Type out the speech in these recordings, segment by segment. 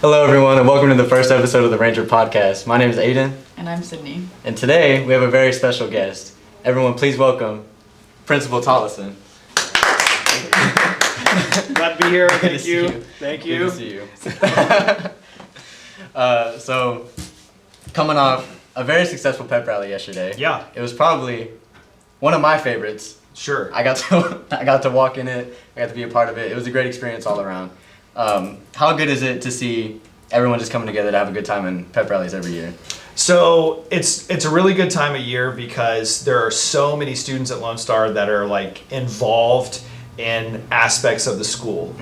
Hello, everyone, and welcome to the first episode of the Ranger Podcast. My name is Aiden. And I'm Sydney. And today, we have a very special guest. Everyone, please welcome Principal Tolleson. Glad to be here. Good to see you. Thank you. Good to see you. So, coming off a very successful pep rally yesterday. Yeah. It was probably one of my favorites. Sure. I got to walk in it. I got to be a part of it. It was a great experience all around. How good is it to see everyone just coming together to have a good time in pep rallies every year? So it's a really good time of year because there are so many students at Lone Star that are like involved in aspects of the school,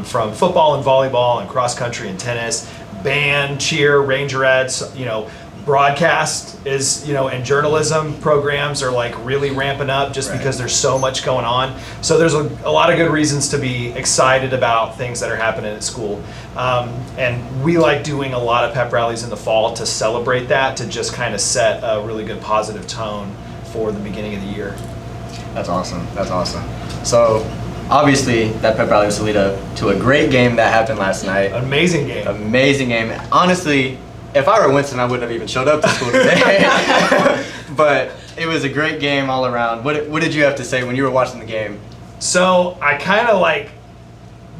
from football and volleyball and cross country and tennis, band, cheer, Rangerettes, broadcast is, and journalism programs are like really ramping up just because there's so much going on. So there's a lot of good reasons to be excited about things that are happening at school. And we like doing a lot of pep rallies in the fall to celebrate that, to just kind of set a really good positive tone for the beginning of the year. That's awesome. That's awesome. So, obviously, that pep rally was to lead up to a great game that happened last night. Amazing game. Amazing game. Honestly, if I were Winston, I wouldn't have even showed up to school today. But it was a great game all around. What did you have to say when you were watching the game? So I kind of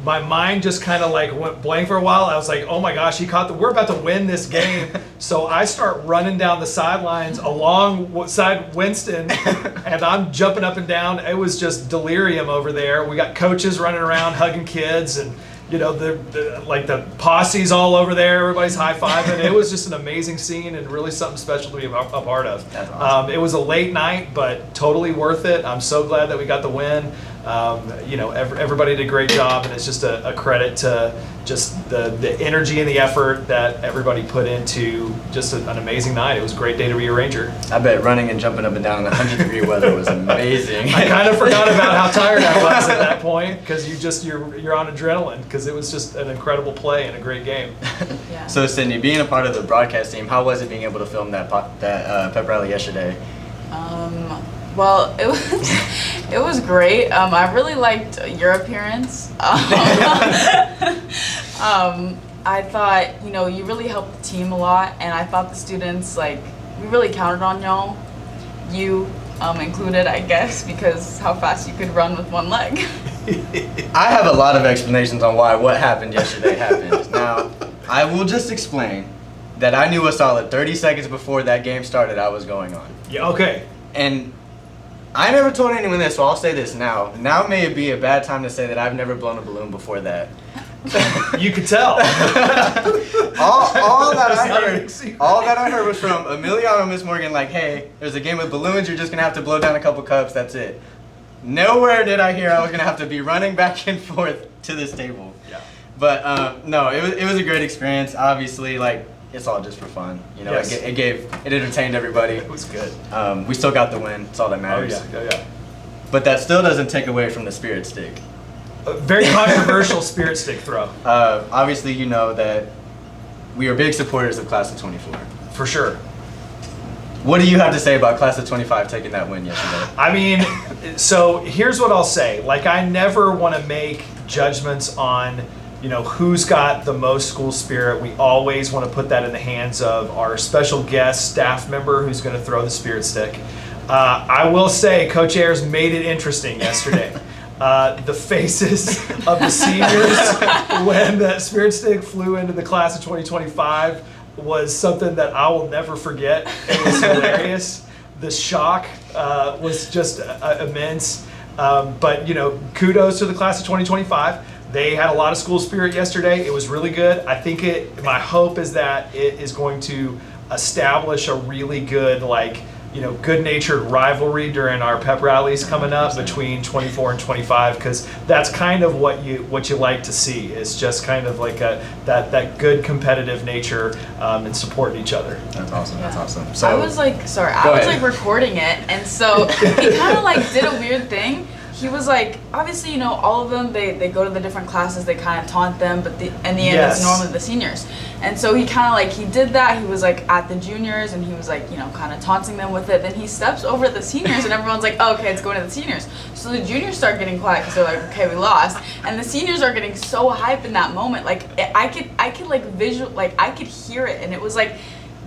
my mind just kind of went blank for a while. I was like, oh my gosh, we're about to win this game. So I start running down the sidelines alongside Winston, and I'm jumping up and down. It was just delirium over there. We got coaches running around hugging kids, and the posse's all over there. Everybody's high-fiving. It was just an amazing scene and really something special to be a part of. That's awesome. It was a late night, but totally worth it. I'm so glad that we got the win. Everybody did a great job, and it's just a credit to just the energy and the effort that everybody put into just an amazing night. It was a great day to be a Ranger. I bet running and jumping up and down in 100-degree weather was amazing. I kind of forgot about how tired I was at that point because you're on adrenaline because it was just an incredible play and a great game. Yeah. So, Sydney, being a part of the broadcast team, how was it being able to film that pep rally yesterday? Well, it was great. I really liked your appearance. I thought, you really helped the team a lot, and I thought the students, we really counted on y'all. You included, I guess, because how fast you could run with one leg. I have a lot of explanations on why what happened yesterday happened. Now, I will just explain that I knew a solid 30 seconds before that game started I was going on. Yeah, okay. And I never told anyone this, so I'll say this now. Now may be a bad time to say that I've never blown a balloon before that. You could tell. all that I heard was from Emiliano, Miss Morgan, hey, there's a game with balloons, you're just going to have to blow down a couple cups, that's it. Nowhere did I hear I was going to have to be running back and forth to this table. Yeah. But no, it was a great experience. Obviously, it's all just for fun. Yes. It entertained everybody. It was good. We still got the win. That's all that matters. Oh yeah. But that still doesn't take away from the spirit stick. A very controversial spirit stick throw. Obviously, you know that we are big supporters of Class of 24. For sure. What do you have to say about Class of 25 taking that win yesterday? I mean, so here's what I'll say. I never want to make judgments on who's got the most school spirit. We always want to put that in the hands of our special guest staff member who's going to throw the spirit stick. I will say Coach Ayers made it interesting yesterday. The faces of the seniors when that spirit stick flew into the class of 2025 was something that I will never forget. It was hilarious. The shock was just immense. But kudos to the class of 2025. They had a lot of school spirit yesterday. It was really good. I think my hope is that it is going to establish a really good, good-natured rivalry during our pep rallies coming up between 24 and 25, because that's kind of what you like to see. Is just kind of that good competitive nature and supporting each other. That's awesome. Yeah. That's awesome. So I was recording it, and so he kind of did a weird thing. He was obviously, all of them, they go to the different classes, they kind of taunt them, but in the end, Yes. it's normally the seniors. And so he kind of like, he did that. He was like at the juniors and he was like, you know, kind of taunting them with it. Then he steps over at the seniors and everyone's like, oh, okay, it's going to the seniors. So the juniors start getting quiet because they're like, okay, we lost. And the seniors are getting so hype in that moment. Like I could like I could hear it. And it was like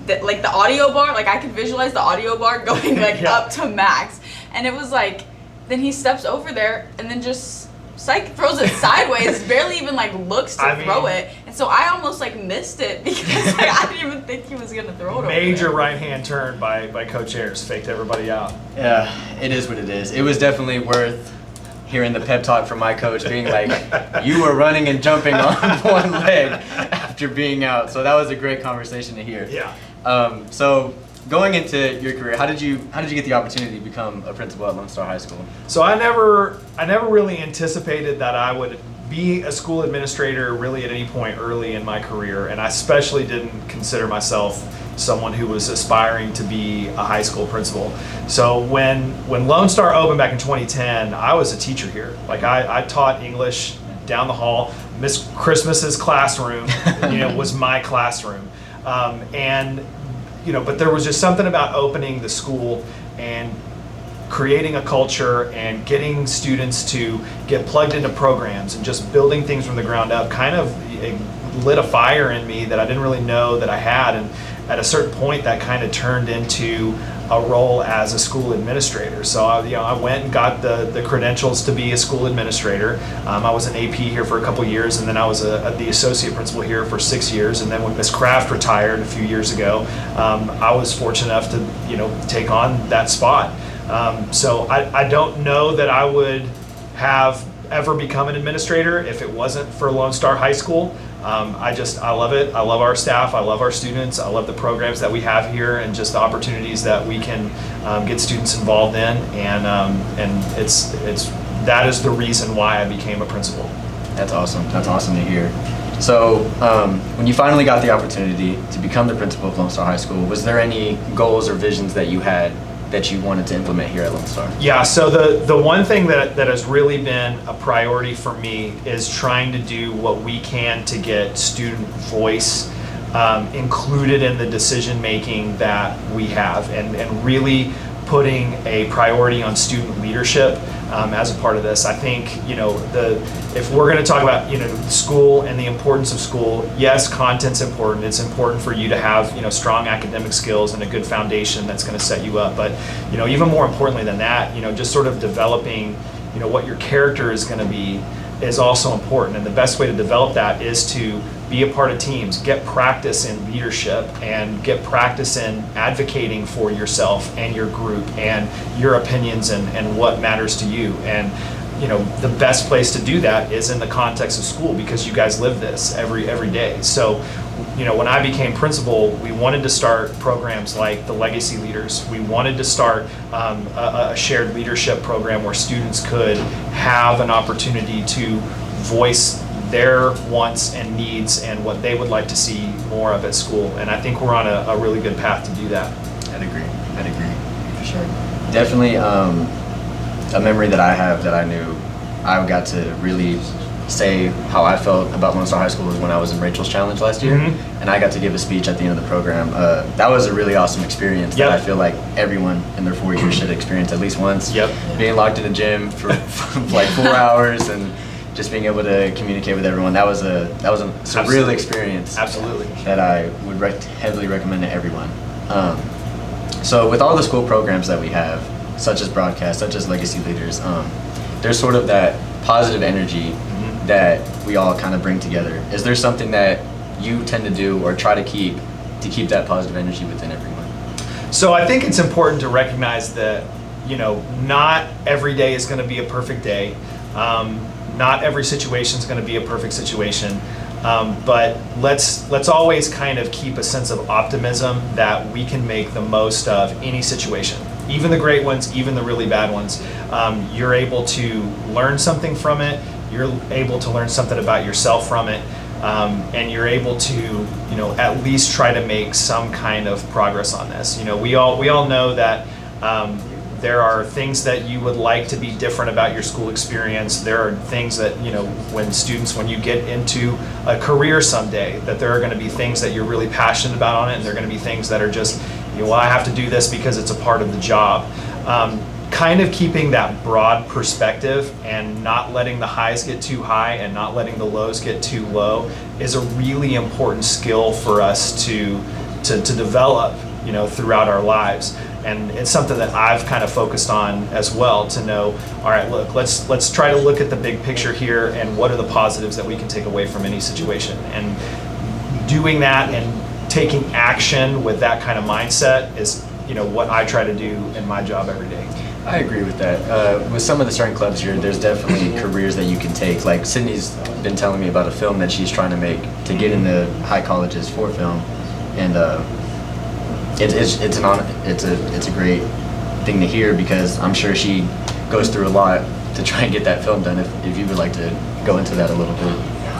the audio bar, like I could visualize the audio bar going like up to max. And it was like, then he steps over there and then just throws it sideways, barely even like looks to throw it. And so I almost like missed it because like, I didn't even think he was gonna throw it. Major right hand turn by Coach Ayers, faked everybody out. Yeah, it is what it is. It was definitely worth hearing the pep talk from my coach being like, you were running and jumping on one leg after being out. So that was a great conversation to hear. Yeah. So going into your career, how did you get the opportunity to become a principal at Lone Star High School? So I never really anticipated that I would be a school administrator really at any point early in my career, and I especially didn't consider myself someone who was aspiring to be a high school principal. So when Lone Star opened back in 2010, I was a teacher here. Like I taught English down the hall. Miss Christmas's classroom, was my classroom, and but there was just something about opening the school and creating a culture and getting students to get plugged into programs and just building things from the ground up kind of lit a fire in me that I didn't really know that I had. And at a certain point that kind of turned into a role as a school administrator. So I went and got the credentials to be a school administrator. I was an AP here for a couple years, and then I was the associate principal here for 6 years. And then when Miss Kraft retired a few years ago, I was fortunate enough to take on that spot. So I don't know that I would have ever become an administrator if it wasn't for Lone Star High School. I love it. I love our staff. I love our students. I love the programs that we have here and just the opportunities that we can get students involved in. And that is the reason why I became a principal. That's awesome. That's awesome to hear. So when you finally got the opportunity to become the principal of Lone Star High School, was there any goals or visions that you had that you wanted to implement here at Lone Star? Yeah, so the one thing that has really been a priority for me is trying to do what we can to get student voice included in the decision making that we have, and really putting a priority on student leadership as a part of this. I think if we're going to talk about school and the importance of school, yes, content's important. It's important for you to have strong academic skills and a good foundation that's going to set you up. But even more importantly than that, just sort of developing what your character is going to be is also important. And the best way to develop that is to be a part of teams, get practice in leadership, and get practice in advocating for yourself and your group and your opinions and what matters to you. And the best place to do that is in the context of school, because you guys live this every day. So when I became principal, we wanted to start programs like the Legacy Leaders. We wanted to start a shared leadership program where students could have an opportunity to voice their wants and needs and what they would like to see more of at school. And I think we're on a really good path to do that. I'd agree. For sure. Definitely a memory that I have that I knew I got to really say how I felt about Lone Star High School was when I was in Rachel's Challenge last year. Mm-hmm. And I got to give a speech at the end of the program. That was a really awesome experience that I feel like everyone in their 4 years should experience at least once. Yep. Being locked in a gym for like 4 hours and just being able to communicate with everyone, that was a surreal experience. Absolutely. That I would heavily recommend to everyone. So with all the school programs that we have, such as broadcast, such as Legacy Leaders, there's sort of that positive energy that we all kind of bring together. Is there something that you tend to do or try to keep that positive energy within everyone? So I think it's important to recognize that not every day is going to be a perfect day. Not every situation is going to be a perfect situation, but let's always kind of keep a sense of optimism that we can make the most of any situation, even the great ones, even the really bad ones. You're able to learn something from it. You're able to learn something about yourself from it, and you're able to at least try to make some kind of progress on this. We all know that There are things that you would like to be different about your school experience. There are things that, when you get into a career someday, that there are going to be things that you're really passionate about on it, and there are going to be things that are just, well, I have to do this because it's a part of the job. Kind of keeping that broad perspective and not letting the highs get too high and not letting the lows get too low is a really important skill for us to develop, throughout our lives. And it's something that I've kind of focused on as well, to know, all right, look, let's try to look at the big picture here, and what are the positives that we can take away from any situation. And doing that and taking action with that kind of mindset is, what I try to do in my job every day. I agree with that. With some of the starting clubs here, there's definitely careers that you can take. Like Sydney's been telling me about a film that she's trying to make to get into high colleges for film, and it's a great thing to hear, because I'm sure she goes through a lot to try and get that film done. If you would like to go into that a little bit.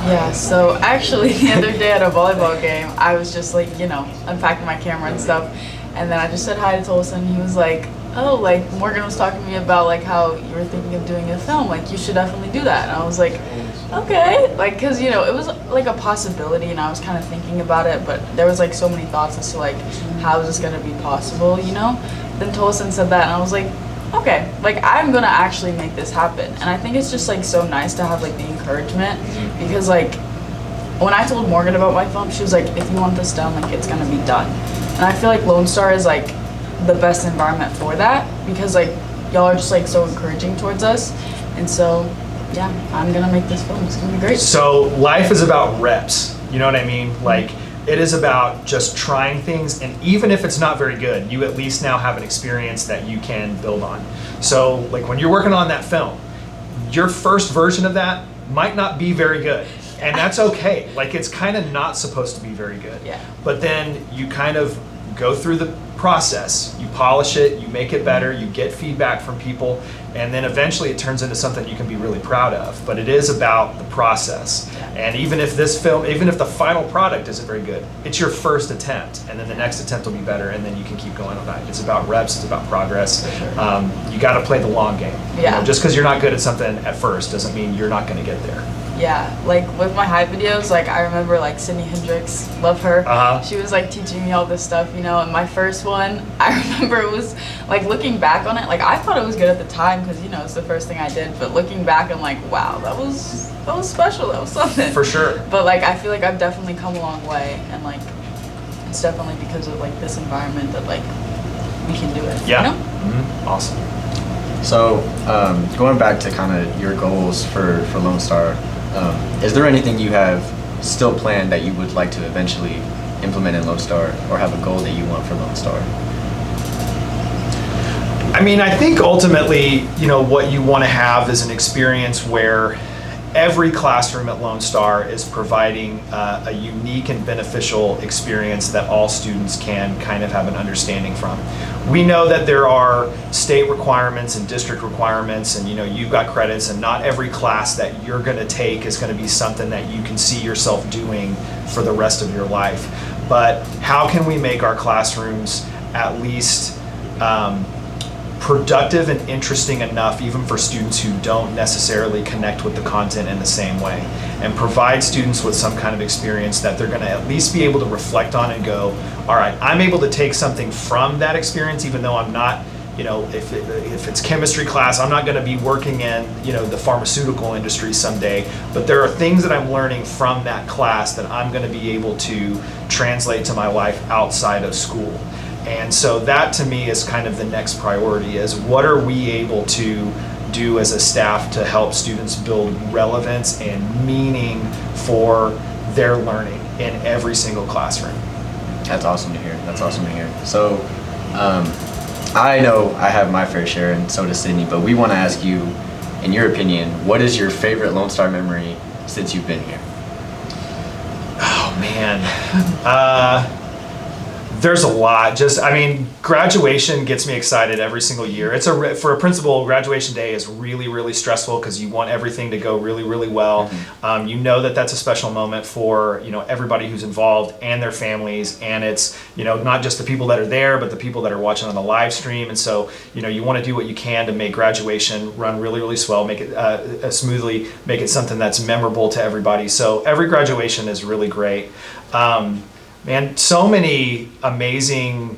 Yeah, so actually the other day at a volleyball game, I was just like, unpacking my camera and stuff, and then I just said hi to Tolleson. He was like, oh, like Morgan was talking to me about like how you were thinking of doing a film, like you should definitely do that. And I was like, okay, like, cause it was like a possibility, and I was kind of thinking about it, but there was like so many thoughts as to like how is this gonna be possible, Then Tolleson said that, and I was like, okay, like I'm gonna actually make this happen. And I think it's just like so nice to have like the encouragement, because like when I told Morgan about my film, she was like, if you want this done, like it's gonna be done. And I feel like Lone Star is like the best environment for that, because like y'all are just like so encouraging towards us. And so yeah, I'm gonna make this film. It's gonna be great. So life is about reps, you know what I mean? Like, it is about just trying things, and even if it's not very good, you at least now have an experience that you can build on. So like when you're working on that film, your first version of that might not be very good, and that's okay. Like, it's kind of not supposed to be very good. Yeah. But then you kind of go through the process, you polish it, you make it better, you get feedback from people, and then eventually it turns into something you can be really proud of. But it is about the process. And even if the final product isn't very good, it's your first attempt, and then the next attempt will be better, and then you can keep going on that. It's about reps, it's about progress. You got to play the long game. Yeah. Just because you're not good at something at first doesn't mean you're not going to get there. Yeah, like with my high videos, like I remember like Sydney Hendricks, love her. She was like teaching me all this stuff, and my first one, I remember it was like, looking back on it, like I thought it was good at the time because it's the first thing I did, but looking back I'm like, wow, that was special, that was something. For sure. But like I feel like I've definitely come a long way, and like it's definitely because of like this environment that like we can do it. Yeah. Awesome. So going back to kind of your goals for Lone Star, is there anything you have still planned that you would like to eventually implement in Lone Star, or have a goal that you want for Lone Star? I mean, I think ultimately, what you want to have is an experience where every classroom at Lone Star is providing a unique and beneficial experience that all students can kind of have an understanding from. We know that there are state requirements and district requirements, and you've got credits, and not every class that you're going to take is going to be something that you can see yourself doing for the rest of your life. But how can we make our classrooms at least productive and interesting enough, even for students who don't necessarily connect with the content in the same way, and provide students with some kind of experience that they're going to at least be able to reflect on and go, all right, I'm able to take something from that experience, even though I'm not, if it's chemistry class, I'm not going to be working in, the pharmaceutical industry someday, but there are things that I'm learning from that class that I'm going to be able to translate to my life outside of school. And so that to me is kind of the next priority, is what are we able to do as a staff to help students build relevance and meaning for their learning in every single classroom. That's awesome to hear. So I know I have my fair share, and so does Sydney, but we want to ask you, in your opinion, what is your favorite Lone Star memory since you've been here? Oh man. There's a lot. Graduation gets me excited every single year. For a principal, graduation day is really, really stressful because you want everything to go really, really well. You know that's a special moment for everybody who's involved and their families, and it's not just the people that are there, but the people that are watching on the live stream. And so you want to do what you can to make graduation run really, really swell, make it smoothly, make it something that's memorable to everybody. So every graduation is really great. Man, so many amazing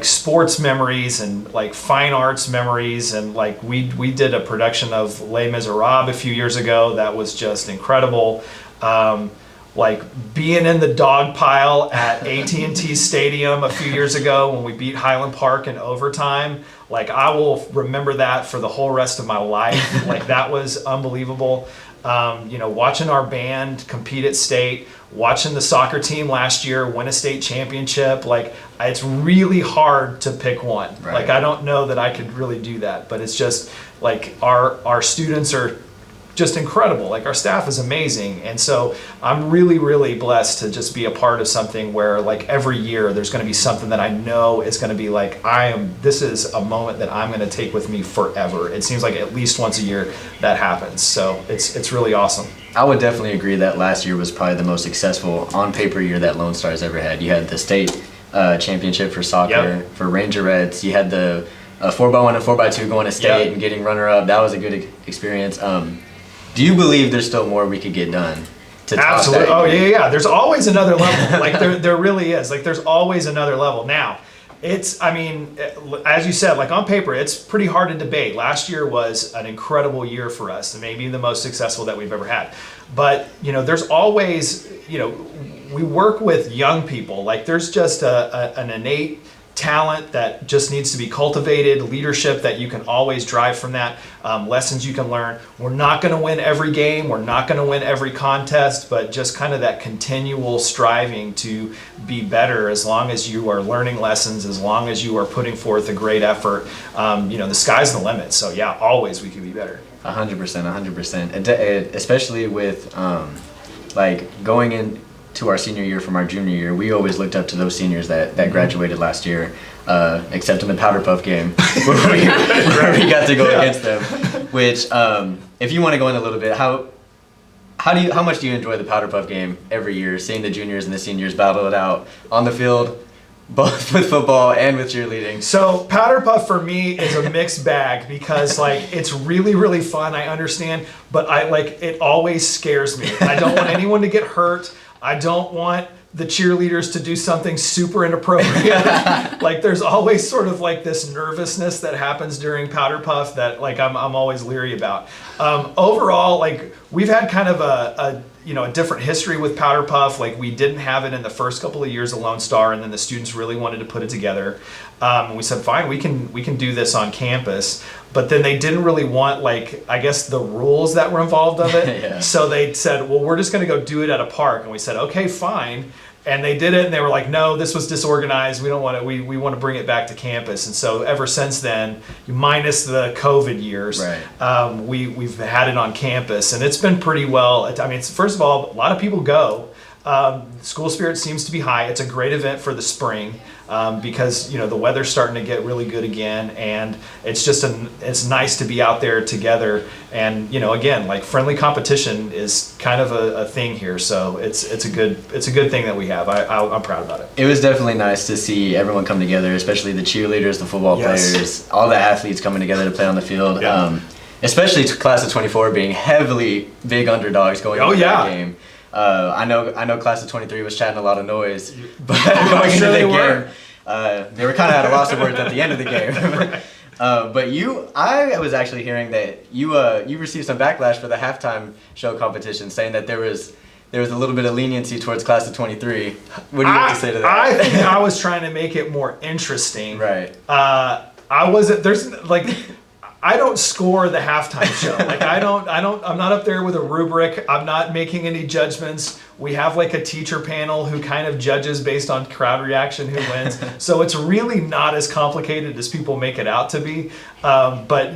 sports memories and fine arts memories, and we did a production of Les Miserables a few years ago that was just incredible. Being in the dog pile at AT&T Stadium a few years ago when we beat Highland Park in overtime, I will remember that for the whole rest of my life. That was unbelievable. Watching our band compete at state, watching the soccer team last year win a state championship, it's really hard to pick one. Right. I don't know that I could really do that, but it's just our students are just incredible. Our staff is amazing. And so I'm really, really blessed to just be a part of something where every year there's going to be something that I know is going to be this is a moment that I'm going to take with me forever. It seems like at least once a year that happens. So it's really awesome. I would definitely agree that last year was probably the most successful on paper year that Lone Star's ever had. You had the state championship for soccer, for Ranger Reds. You had the 4x1 and 4x2 going to state and getting runner-up. That was a good experience. Do you believe there's still more we could get done to top Absolutely. that? Oh yeah. There's always another level. There really is. There's always another level. Now, as you said, on paper, it's pretty hard to debate. Last year was an incredible year for us, and maybe the most successful that we've ever had. But there's always, we work with young people. There's just an innate talent that just needs to be cultivated, leadership that you can always drive from that, lessons you can learn. We're not going to win every game, we're not going to win every contest, but just kind of that continual striving to be better. As long as you are learning lessons, as long as you are putting forth a great effort, the sky's the limit. So yeah, always we can be better. 100%. And especially with going in to our senior year from our junior year, we always looked up to those seniors that graduated last year, except in the Powder Puff game where we got to go against them. Which, if you want to go in a little bit, how much do you enjoy the Powder Puff game every year, seeing the juniors and the seniors battle it out on the field, both with football and with cheerleading? So Powder Puff for me is a mixed bag because it's really, really fun. I understand, but it always scares me. I don't want anyone to get hurt. I don't want the cheerleaders to do something super inappropriate. There's always sort of this nervousness that happens during Powder Puff that I'm always leery about. Overall, we've had kind of a different history with Powder Puff. We didn't have it in the first couple of years of Lone Star, and then the students really wanted to put it together. We said, fine, we can do this on campus. But then they didn't really want the rules that were involved of it. Yeah. So they said, well, we're just going to go do it at a park. And we said, okay, fine. And they did it, and they were like, no, this was disorganized. We don't want it. We want to bring it back to campus. And so ever since then, minus the COVID years, right. We've had it on campus, and it's been pretty well. First of all, a lot of people go. School spirit seems to be high. It's a great event for the spring because the weather's starting to get really good again, and it's just it's nice to be out there together. And again, friendly competition is kind of a thing here, so it's a good thing that we have. I'm proud about it. It was definitely nice to see everyone come together, especially the cheerleaders, the football players, all the athletes coming together to play on the field. Yeah. Especially class of 24 being heavily big underdogs going into that game. I know class of 23 was chatting a lot of noise, but going into the game, they were kind of at a loss of words at the end of the game. But I was actually hearing that you received some backlash for the halftime show competition, saying that there was a little bit of leniency towards class of 23. What do you have to say to that? I think I was trying to make it more interesting. Right. I don't score the halftime show. I'm not up there with a rubric. I'm not making any judgments. We have a teacher panel who kind of judges based on crowd reaction who wins. So it's really not as complicated as people make it out to be. But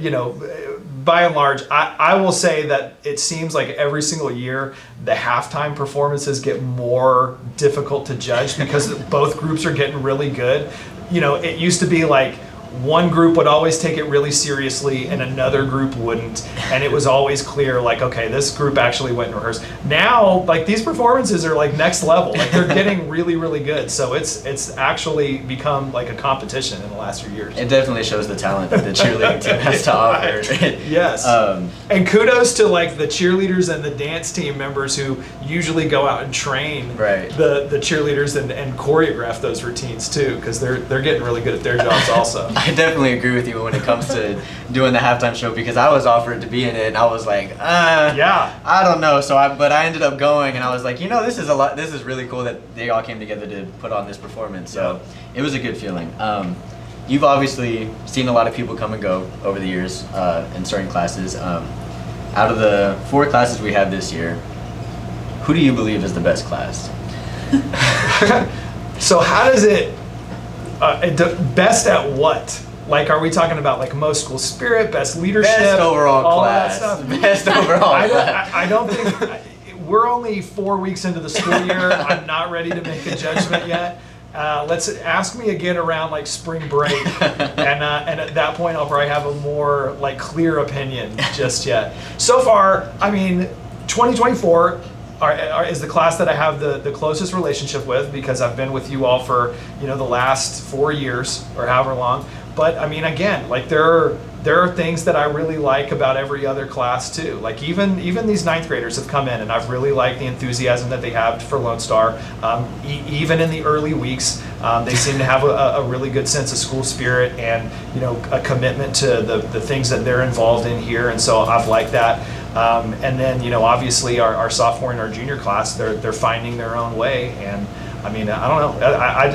by and large, I will say that it seems like every single year the halftime performances get more difficult to judge because both groups are getting really good. It used to be like one group would always take it really seriously and another group wouldn't, and it was always clear like, okay, this group actually went and rehearsed. Now like these performances are like next level, like they're getting really, really good, so it's actually become like a competition in the last few years. It definitely shows the talent that the cheerleading team has to offer. Yes. And kudos to like the cheerleaders and the dance team members who usually go out and train the cheerleaders and choreograph those routines too, because they're getting really good at their jobs also. I definitely agree with you when it comes to doing the halftime show, because I was offered to be in it and I was like, I don't know. But I ended up going, and I was like, this is a lot. This is really cool that they all came together to put on this performance. So it was a good feeling. You've obviously seen a lot of people come and go over the years in certain classes. Out of the 4 classes we have this year, who do you believe is the best class? So how does it? Best at what? Like, are we talking about like most school spirit, best leadership, best overall all class, that stuff? Best overall class. I don't think we're only 4 weeks into the school year. I'm not ready to make a judgment yet. Let's ask me again around like spring break, and at that point I'll probably have a more like clear opinion. Just yet, so far, I mean, 2024. Is the class that I have the closest relationship with, because I've been with you all for the last 4 years or however long. But I mean, again, like there are things that I really like about every other class too. Like even these 9th graders have come in, and I've really liked the enthusiasm that they have for Lone Star. Even in the early weeks, they seem to have a really good sense of school spirit and a commitment to the things that they're involved in here. And so I've liked that. And then obviously our sophomore and our junior class, they're finding their own way. And I mean, I don't know.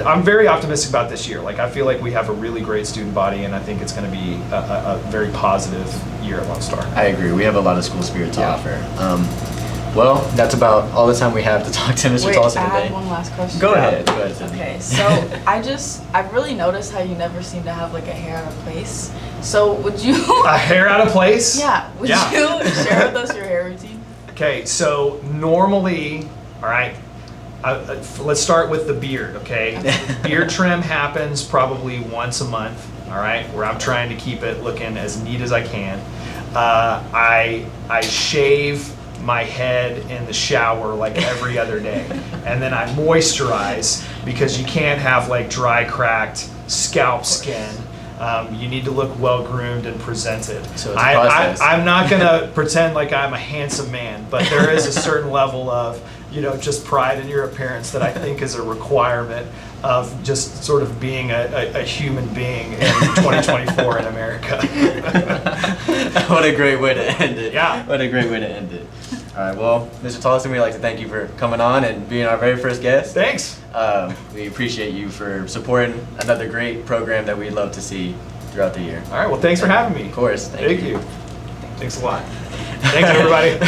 I'm very optimistic about this year. Like I feel like we have a really great student body, and I think it's going to be a very positive year at Lone Star. I agree. We have a lot of school spirit to offer. Well, that's about all the time we have to talk to Mr. Tolleson today. I have one last question. Go ahead. Okay, so I've really noticed how you never seem to have like a hair out of place. So would you? A hair out of place? Yeah. Would you share with us your hair routine? Okay, so normally, all right, let's start with the beard, okay? Beard trim happens probably once a month, all right, where I'm trying to keep it looking as neat as I can. I shave my head in the shower like every other day, and then I moisturize, because you can't have like dry, cracked scalp skin. You need to look well groomed and presented. So it's a process. I'm not gonna pretend like I'm a handsome man, but there is a certain level of just pride in your appearance that I think is a requirement of just sort of being a human being in 2024 in America. What a great way to end it. Yeah. What a great way to end it. All right, well, Mr. Tolleson, we'd like to thank you for coming on and being our very first guest. Thanks. We appreciate you for supporting another great program that we'd love to see throughout the year. All right, well, thanks for having me. Of course. Thank you. Thanks a lot. Thanks, everybody.